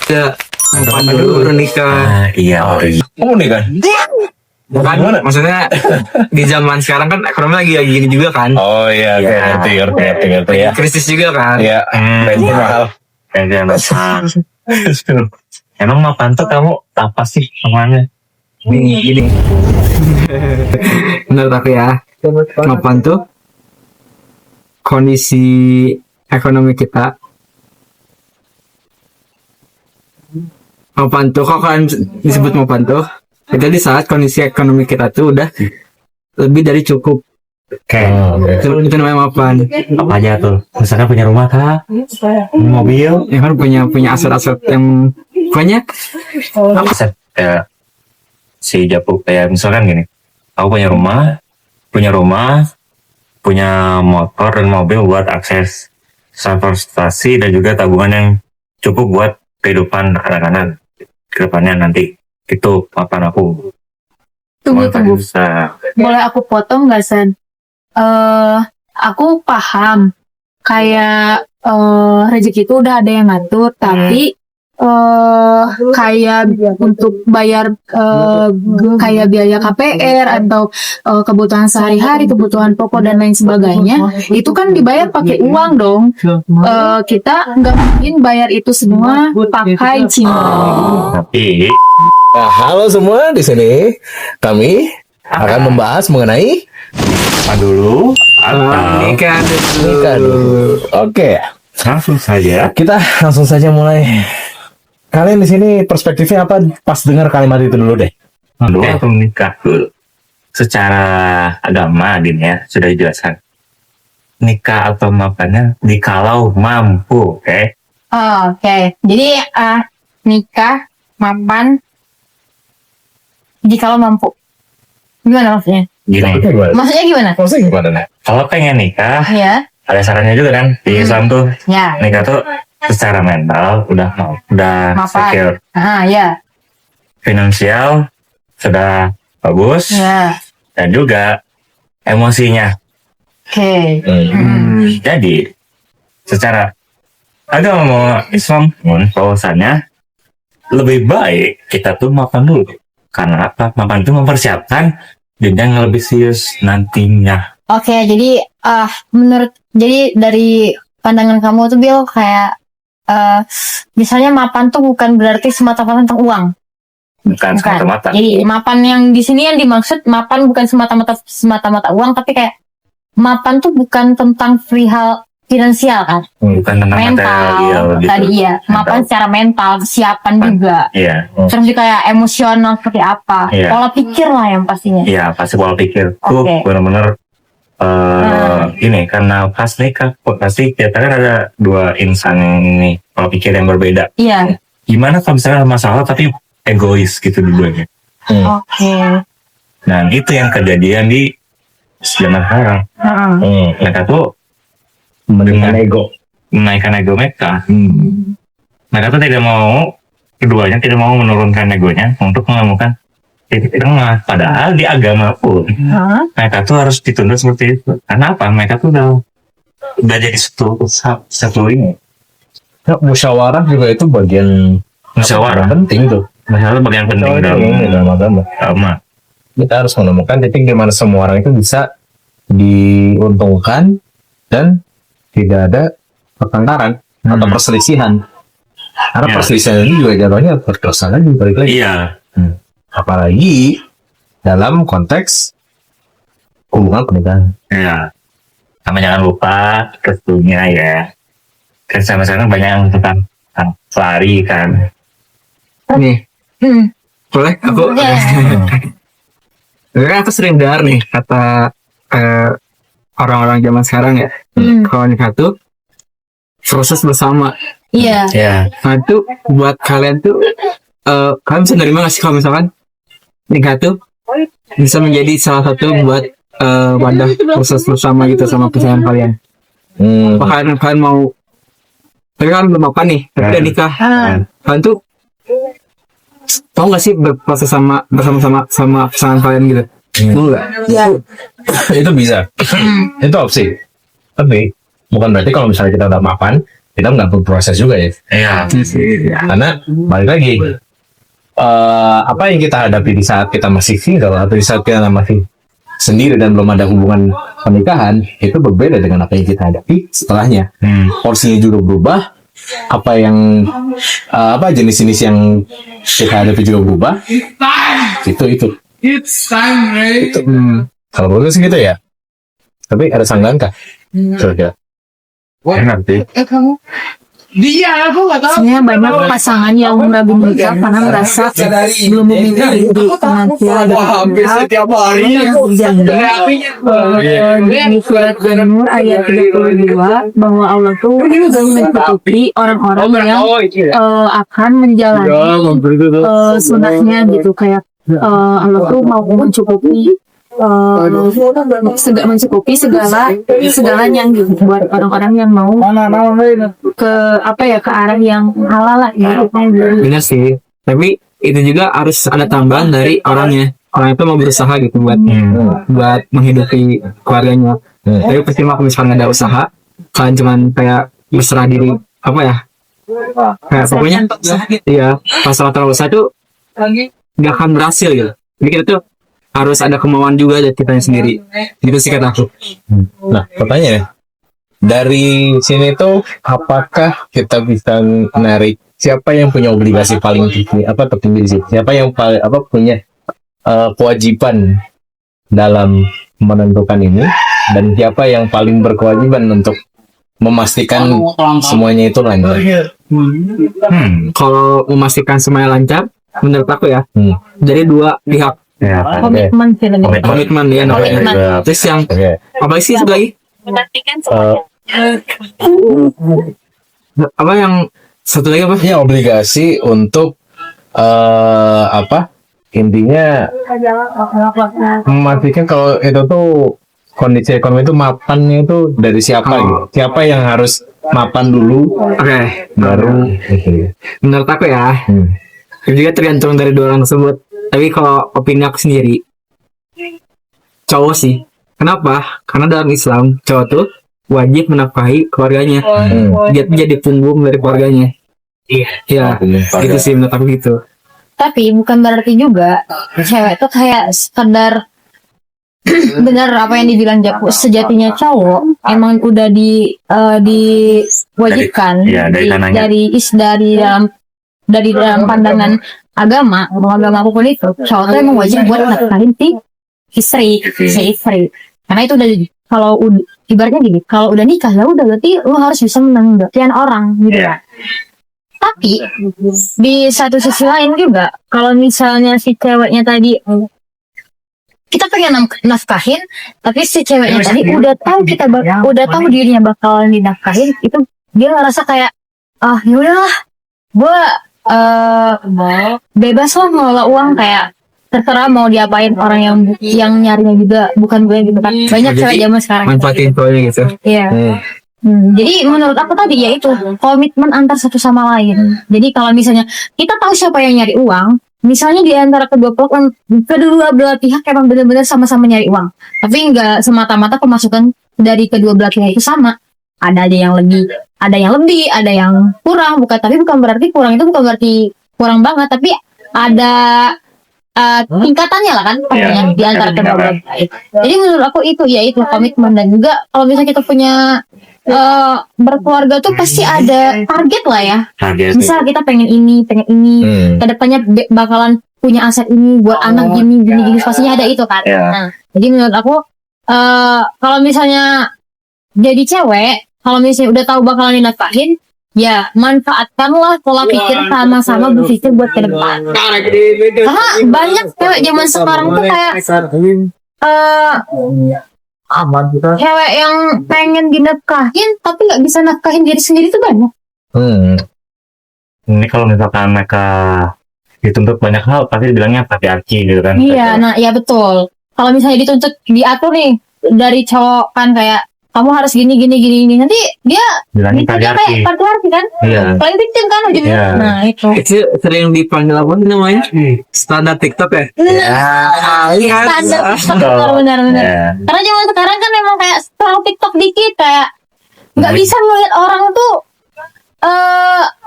Ya, mapan dulu baru nikah. Iya. Kamu nih kan? Bukan, maksudnya di zaman sekarang kan ekonomi lagi gini juga kan. Oh iya, oke, ngerti ya. Krisis juga kan. Iya, bensin mahal. Bensin mahal. Emang mapan tuh kamu apa sih namanya? Gini. Menurut aku ya, mapan tuh kondisi ekonomi kita. Mapan tuh, kok kan disebut mapan tuh? Itu di saat kondisi ekonomi kita tuh udah lebih dari cukup. Itu namanya mapan. Apa aja tuh? Misalkan punya rumah kah? Mobil? Ya kan punya aset-aset yang banyak. Aset kayak si Japuk kayak misalkan gini. Aku punya rumah, punya motor dan mobil buat akses transportasi dan juga tabungan yang cukup buat kehidupan anak-anak ke depannya nanti. Itu papan aku. Tunggu. Bisa. Boleh aku potong nggak, San? Aku paham. Kayak rezeki itu udah ada yang ngatur, tapi kayak untuk bayar kayak biaya KPR atau kebutuhan sehari-hari, kebutuhan pokok dan lain sebagainya, itu kan dibayar pakai uang dong. Kita nggak mungkin bayar itu semua pakai cinta. Tapi Nah, halo semua, di sini kami akan membahas mengenai apa dulu? Nikah nikah dulu. Oke, Langsung saja. kita langsung saja mulai. Kalian di sini perspektifnya apa pas dengar kalimat itu dulu deh? Untuk nikah dulu. Secara agama ya sudah dijelaskan. Nikah atau mapannya dikalau mampu, oke? Oke. Jadi nikah, mapan, jikalau mampu. Gimana maksudnya? Gini, Maksudnya gimana? Maksudnya gimana nih? kalau pengen nikah, Ya, ada sarannya juga kan di Islam tuh. ya. Nikah tuh secara mental udah Mapan. secure, Ya, finansial sudah bagus, ya. dan juga emosinya. Oke. Jadi secara agama Islam pun bahwasannya lebih baik kita tuh mapan dulu. Karena apa? Mapan itu mempersiapkan jenjang yang lebih serius nantinya. Oke, jadi jadi dari pandangan kamu tuh Bill kayak misalnya mapan tuh bukan berarti semata-mata tentang uang. Bukan semata-mata. Jadi mapan yang di sini yang dimaksud mapan bukan semata-mata uang, tapi kayak mapan tuh bukan tentang perihal finansial kan? Bukan tentang Mental material gitu. tadi ya. Mapan secara mental, kesiapan juga. Iya. Terus juga kayak emosional seperti apa. Iya. Pola pikir lah yang pastinya. Iya, pasti pola pikir. Tuh Oke. benar-benar ini karena pas nikah pasti kita kan ada dua insan ini pola pikir yang berbeda. Iya. Gimana kalau misalnya ada masalah tapi egois gitu dua-duanya. Oke. Dan itu yang kejadian di zaman sekarang. Mereka tuh menaikkan ego mereka. Mereka tuh tidak mau, keduanya tidak mau menurunkan egonya untuk menemukan titik tengah. Padahal di agama pun mereka tuh harus dituntut seperti itu. Karena apa? Mereka tuh udah jadi satu ini. Ya, musyawarah juga itu bagian Musyawarah penting tuh. Masalah bagian penting dalam agama. Kita harus menemukan titik di mana semua orang itu bisa diuntungkan dan tidak ada pertengkaran atau perselisihan. Karena Ya. perselisihan ini juga jatuhnya berdosa lagi, balik lagi. Iya. Apalagi dalam konteks hubungan pernikahan. Iya. Sama jangan lupa restunya ya. Kan sama-sama banyak yang tentang lari kan. Nih, boleh aku? Karena aku sering dengar nih kata orang-orang zaman sekarang ya, kalau nikah tuh proses bersama. Iya. Iya. Nah itu buat kalian tuh, kalian bisa nerima nggak sih kalau misalkan nikah tuh bisa menjadi salah satu buat wadah proses bersama gitu sama pasangan kalian? Apa kalian mau? Tapi kan belum apa nih, tapi udah nikah. Kalian tuh tau nggak sih berproses bersama-sama sama pasangan kalian gitu? Mau nggak? Iya. Itu bisa. Itu opsi. Tapi bukan berarti kalau misalnya kita udah mapan, kita nggak perlu proses juga ya. Iya. Karena balik lagi, apa yang kita hadapi di saat kita masih single atau di saat kita masih sendiri dan belum ada hubungan pernikahan itu berbeda dengan apa yang kita hadapi setelahnya. Porsinya juga berubah, apa yang apa jenis-jenis yang kita hadapi juga berubah. Itu. Kalau menurut sih gitu ya. Tapi ada sanggahan kah? Kira-kira. Enak sih. Sebenarnya banyak pasangan yang ragu menikah karena merasa belum memiliki penantian di surat An-Nur ayat 32 bahwa Allah tuh sudah mencukupi orang-orang yang akan menjalani sunahnya gitu, kayak Allah tuh mau mencukupi mencukupi segalanya gitu buat orang-orang yang mau ke ke arah yang halal lah gitu. Benar sih, tapi itu juga harus ada tambahan dari orangnya. Orang itu mau berusaha gitu buat menghidupi keluarganya. Tapi pasti kalau misalkan nggak ada usaha, kalian cuman kayak berserah diri kayak pokoknya iya pas terlalu usaha tuh nggak akan berhasil gitu. Jadi kita tuh harus ada kemauan juga dari kitanya sendiri. Gitu sih kata aku. Nah, pertanyaannya dari sini tuh apakah kita bisa menarik siapa yang punya obligasi paling tertinggi di sini? Siapa yang paling punya kewajiban dalam menentukan ini, dan siapa yang paling berkewajiban untuk memastikan semuanya itu lancar? Kalau memastikan semuanya lancar, menurut aku ya, dari dua pihak. Ya, Komitmen sih lebih. Komitmen ya namanya. Terus yang apa sih satu lagi? Memastikan semuanya. Apa yang satu lagi apa? Ya, obligasi untuk intinya memastikan kalau itu tuh kondisi ekonomi itu mapannya itu dari siapa gitu. Siapa yang harus mapan dulu Oke. baru gitu ya. Menurut aku ya, itu juga tergantung dari dua orang tersebut. Tapi kalau opini aku sendiri, cowok sih. Kenapa? Karena dalam Islam cowok tuh wajib menafkahi keluarganya. Dia tuh jadi punggung dari keluarganya. Iya. Itu sih menurut aku gitu. Tapi bukan berarti juga cewek tuh kayak sekedar benar apa yang dibilang Jaku, sejatinya cowok emang udah diwajibkan dari dalam pandangan agama apapun itu, cowok tuh emang wajib buat nafkahin si istri. Karena itu udah, kalau ibaratnya gini, kalau udah nikah ya udah berarti lo harus bisa menanggapian orang gitu ya. Tapi di satu sisi lain juga, kalau misalnya si ceweknya tadi kita pengen nafkahin, tapi si ceweknya tadi udah tahu dirinya bakalan dinafkahin, itu dia ngerasa kayak ya udahlah, gue bebas lah ngelola uang, kayak terserah mau diapain orang yang nyarinya juga bukan gue gitu kan. Banyak cewek zaman sekarang manfaatin cowoknya gitu. iya. Jadi menurut aku tadi ya itu komitmen antar satu sama lain. Jadi kalau misalnya kita tahu siapa yang nyari uang, misalnya di antara kedua belah pihak emang benar-benar sama-sama nyari uang, tapi nggak semata-mata pemasukan dari kedua belah pihak itu sama. Ada yang lebih, ada yang kurang. Bukan berarti kurang itu bukan berarti kurang banget, tapi ada tingkatannya lah kan, di antara kedua belah pihak. Jadi menurut aku itu komitmen. Dan juga kalau misalnya kita punya berkeluarga tuh pasti ada target lah ya. Misal kita pengen ini, kedepannya bakalan punya aset ini buat anak gini, pastinya ada itu kan. Nah, jadi menurut aku kalau misalnya jadi cewek, kalau misalnya udah tahu bakalan dinafkahin, ya manfaatkanlah pola pikir sama-sama berpikir buat ke depan. Karena banyak cewek zaman sekarang tuh kayak cewek yang pengen dinafkahin tapi nggak bisa nafkahin diri sendiri tuh banyak. Ini kalau misalkan mereka dituntut banyak hal, pasti dibilangnya patriarki gitu kan. Iya, nah iya betul. Kalau misalnya dituntut diatur nih dari cowok kan, kayak kamu harus gini, nanti dia bilangnya kayak patriarki kan. Iya. Paling victim kan ujungnya. Iya. Nah itu Sering dipanggil apa namanya? Standar TikTok ya? standar TikTok, benar. Karena zaman sekarang kan memang kayak scroll TikTok dikit, kayak nggak bisa ngeliat orang tuh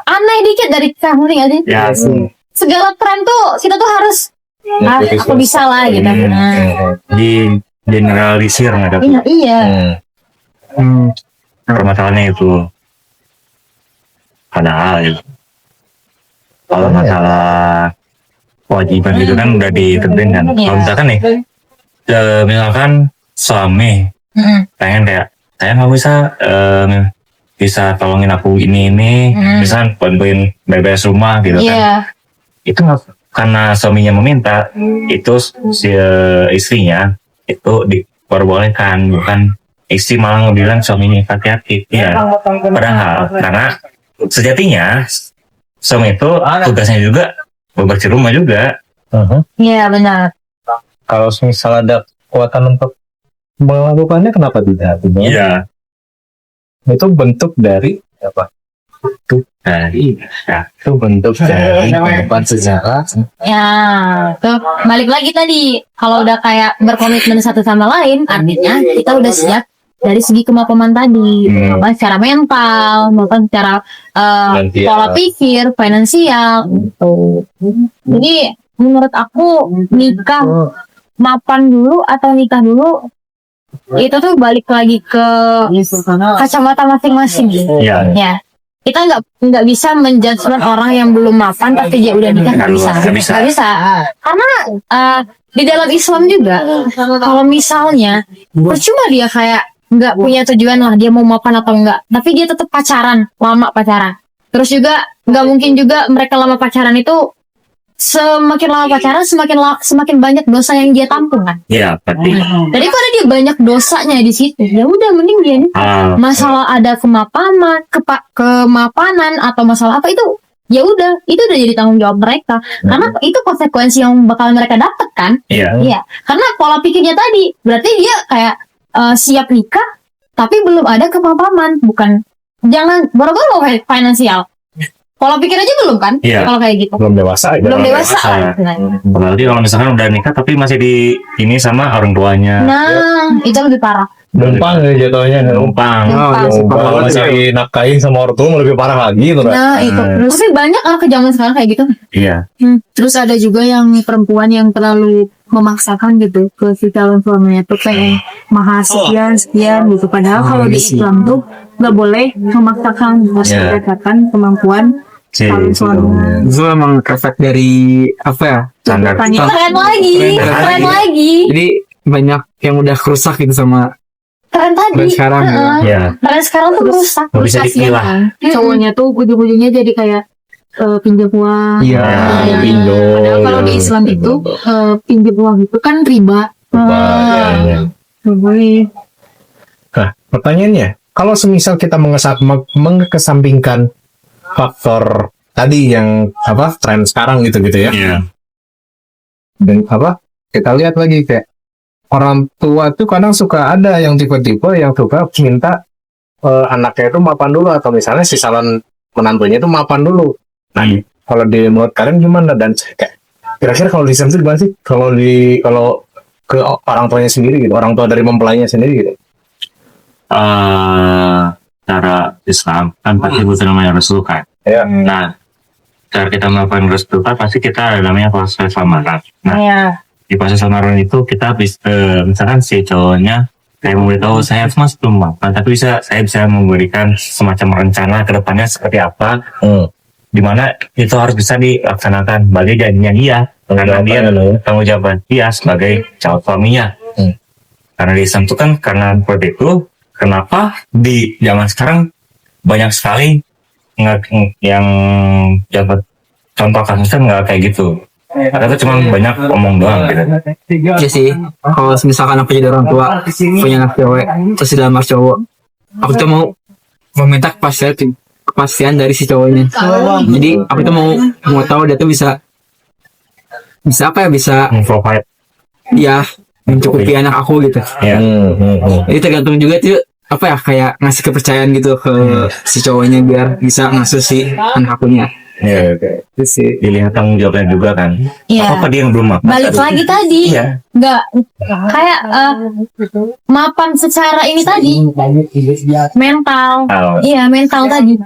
aneh dikit dari kamu nih nggak sih? Ya, Segala tren tuh kita tuh harus aku bisa lah gitu. Nah, di generalisir nggak ada. iya. Permasalahannya itu. Padahal itu. Kalau masalah kewajiban itu kan udah ditentuin kan. Kalau misalkan nih, misalkan suami pengen kayak saya nggak bisa tolongin aku ini misalkan bantuin beres rumah gitu kan. Iya. Itu nggak karena suaminya meminta, itu si istrinya itu diperbolehkan, bukan istri malah ngebilang suaminya hati-hati. Ya, padahal karena sejatinya suami itu tugasnya juga bebersih rumah juga. Iya benar. Kalau misal ada kekuatan untuk melakukannya, kenapa tidak? Iya. Itu bentuk dari apa? Itu bentuk dari kehidupan sejarah. Ya, tuh balik lagi tadi. Kalau udah kayak berkomitmen satu sama lain, artinya kita udah siap dari segi kemampuan tadi, maupun secara mental, maupun secara pola pikir, finansial, gitu. Jadi menurut aku nikah mapan dulu atau nikah dulu itu tuh balik lagi ke kacamata masing-masing. Iya. Ya. Kita nggak bisa menjudgment orang yang belum mapan tapi dia udah nikah, nggak bisa. Karena di dalam Islam juga kalau misalnya percuma dia kayak nggak punya tujuan lah dia mau mapan atau enggak, tapi dia tetap lama pacaran. Terus juga nggak mungkin juga mereka lama pacaran itu semakin lama pacaran semakin banyak dosa yang dia tampung kan. Iya, pasti. Jadi kalau dia banyak dosanya di situ, ya udah mending dia nih. Masalah ada kemapanan atau masalah apa itu, ya udah itu udah jadi tanggung jawab mereka. Karena itu konsekuensi yang bakal mereka dapat kan. Iya. Karena pola pikirnya tadi berarti dia kayak siap nikah tapi belum ada kemapanan, bukan jangan boro-boro finansial. Pola pikir aja belum kan? Iya. Kalau kayak gitu. Belum dewasa. Belum dewasa. Berarti kalau misalkan udah nikah tapi masih di ini sama orang tuanya. Nah, itu lebih parah. Numpang ya jatuhnya. Numpang. Kalau masih nafkahin sama orang tua lebih parah lagi tuh. Nah, itu. Tapi banyak anak zaman sekarang kayak gitu. Iya. Terus ada juga yang perempuan yang terlalu memaksakan gitu ke si calon suaminya tuh pengen mahar sekian gitu. Padahal kalau di Islam tuh nggak boleh memaksakan, harus berdasarkan kemampuan calon suaminya. Itu emang efek dari apa ya? Standar. Keren lagi. Jadi banyak yang udah kerusak gitu sama Tren tadi. tren sekarang. Iya. Tren sekarang tuh rusak. Nggak bisa dipilah. Cowoknya tuh ujung-ujungnya jadi kayak pinjam uang. Iya. Pinjol. Padahal kalau di Islam itu pinjam uang itu kan riba. Nggak boleh. Nah, pertanyaannya, kalau semisal kita mengesampingkan faktor tadi yang apa tren sekarang gitu ya, Iya. dan apa kita lihat lagi kayak orang tua tuh kadang suka ada yang tipe-tipe yang suka minta anaknya itu mapan dulu, atau misalnya si calon menantunya itu mapan dulu. Nah, kalau di menurut kalian gimana? Dan kayak kira-kira kalau di Islam itu gimana sih? Kalau ke orang tuanya sendiri gitu, orang tua dari mempelainya sendiri gitu. Cara Islam kan pasti butuh namanya Rasul kan. Ya. Nah, cara kita melakukan Rasul kan pasti kita ada namanya proses lamaran. Nah, di proses lamaran itu kita bisa misalkan si cowoknya saya memberitahu saya mas belum mapan, tapi saya bisa memberikan semacam rencana ke depannya seperti apa, dimana itu harus bisa dilaksanakan bagi janjinya dia, karena dia tanggung jawab dia sebagai calon suaminya. Karena di Islam itu kan karena seperti itu, kenapa di zaman sekarang banyak sekali yang dapat contoh kasusnya nggak kayak gitu. Itu cuma banyak omong doang gitu. Iya sih, kalau misalkan aku jadi orang tua punya anak cewek terus dilamar cowok, aku tuh mau meminta kepastian dari si cowoknya. Jadi aku tuh mau tahu dia tuh bisa apa ya, bisa Provide. ya mencukupi anak aku gitu. Ya. Jadi tergantung juga tuh apa ya, kayak ngasih kepercayaan gitu ke si cowoknya biar bisa ngasuh si anak akunya. Ya, Itu sih. dilihat tanggung jawabnya juga kan. Iya. Apa dia yang belum makan? Balik lagi tadi, Iya. nggak kayak mapan secara ini tadi mental. Oh. Iya, mental tadi.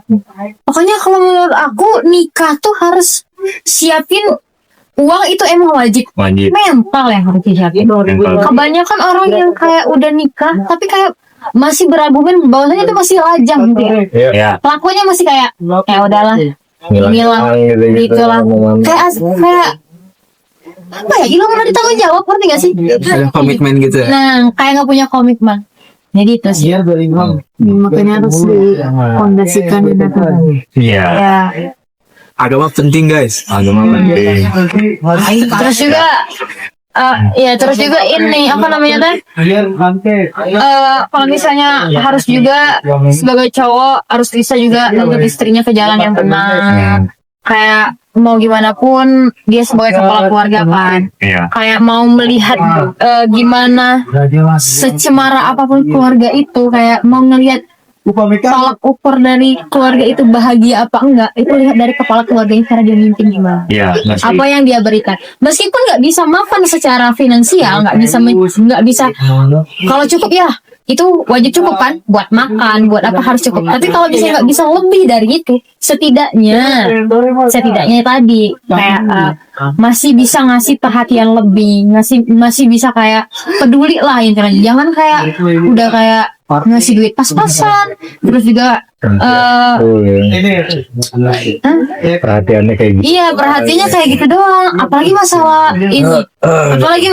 Pokoknya kalau menurut aku nikah tuh harus siapin uang itu emang wajib. Wajib. Mental yang harus disiapin. Mental. Kebanyakan orang yang kayak udah nikah tapi kayak masih berargumen bahwasanya itu masih lajang gitu ya. Ya. Pelakunya masih kayak ya udahlah, inilah, itulah. Kayak apa ya? Hilang mana ditanggung jawab, ngerti gak sih? Ada komitmen gitu ya. Nah, kayak nggak punya komitmen. Jadi itu sih. Makanya harus difondasikan di Iya. Ya. Agama penting guys. Agama penting. Terus juga terus juga ini apa namanya teh? Kalau misalnya harus juga sebagai cowok harus bisa juga nuntut istrinya ke jalan yang benar. Kayak mau gimana pun dia sebagai kepala keluarga kan. Iya. Kayak mau melihat gimana secemara apapun keluarga itu, kayak mau ngelihat tolak ukur dari keluarga itu bahagia apa enggak, itu lihat dari kepala keluarganya cara dia mimpin gimana. Iya. Apa yang dia berikan, meskipun nggak bisa mapan secara finansial, nggak bisa kalau cukup ya itu wajib cukup kan buat makan, buat apa harus cukup. Tapi kalau misalnya nggak bisa lebih dari itu, setidaknya tadi kayak masih bisa ngasih perhatian lebih, masih bisa kayak peduli lah intinya. Jangan kayak udah kayak ngasih duit pas-pasan, terus juga Perhatiannya kayak gitu. iya perhatiannya kayak gitu doang. Apalagi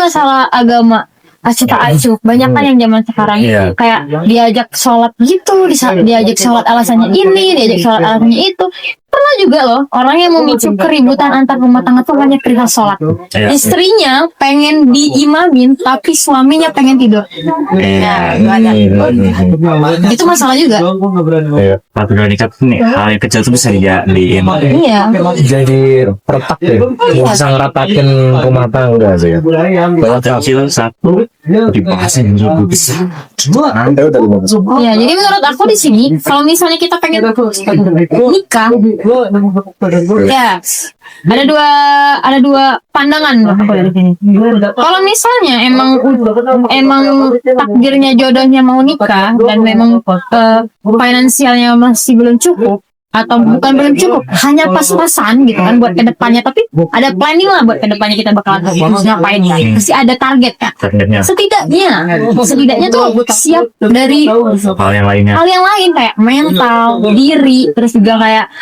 masalah agama. Acuh banyak kan yang zaman sekarang Iya. kayak diajak sholat gitu, diajak sholat alasannya ini, diajak sholat alasannya itu. Pernah juga loh orang yang memicu keributan antar rumah tangga tuh hanya perihal sholat. Iya. Istrinya pengen diimamin tapi suaminya pengen tidur. Iya. Itu masalah juga. Iya. Waktu udah nikah tuh nih, hal yang kecil tuh bisa dijadiin. Iya. Jadi retak ya. Bisa ngeratakin rumah tangga sih ya. Hal kecil satu dibahasin dulu bisa. Anda udah 15. Ya, jadi menurut aku di sini kalau misalnya kita pengen nikah, ya ada dua pandangan menurut aku dari sini. Kalau misalnya emang takdirnya jodohnya mau nikah dan memang finansialnya masih belum cukup, atau bukan belum cukup, hanya pas-pasan gitu kan buat kedepannya, tapi ada planning lah buat kedepannya kita bakalan harus ngapain ya, pasti ada target kan. Targetnya. Setidaknya tuh siap dari Hal yang lainnya. hal yang lain kayak mental, diri, terus juga kayak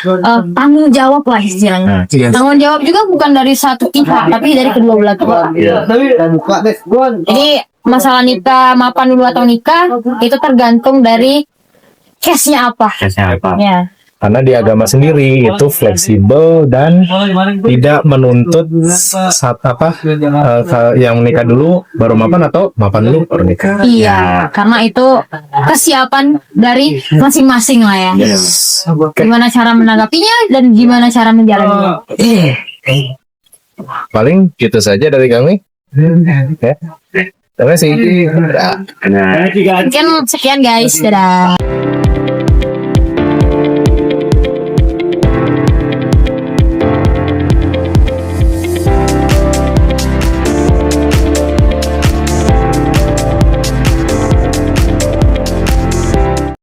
tanggung jawab lah istilahnya. Nah, Tanggung jawab juga bukan dari satu pihak, tapi dari kedua belah pihak. iya. Jadi masalah nikah, mapan dulu atau nikah itu tergantung dari case-nya apa. Case-nya apa? Ya. Karena di agama sendiri itu fleksibel dan tidak menuntut yang menikah dulu baru mapan atau mapan dulu baru nikah. Iya, karena itu kesiapan dari masing-masing lah ya. Yes. Gimana cara menanggapinya dan gimana cara menjalaninya. Paling gitu saja dari kami. Ya. Terima kasih. Nah. Mungkin sekian guys, dadah.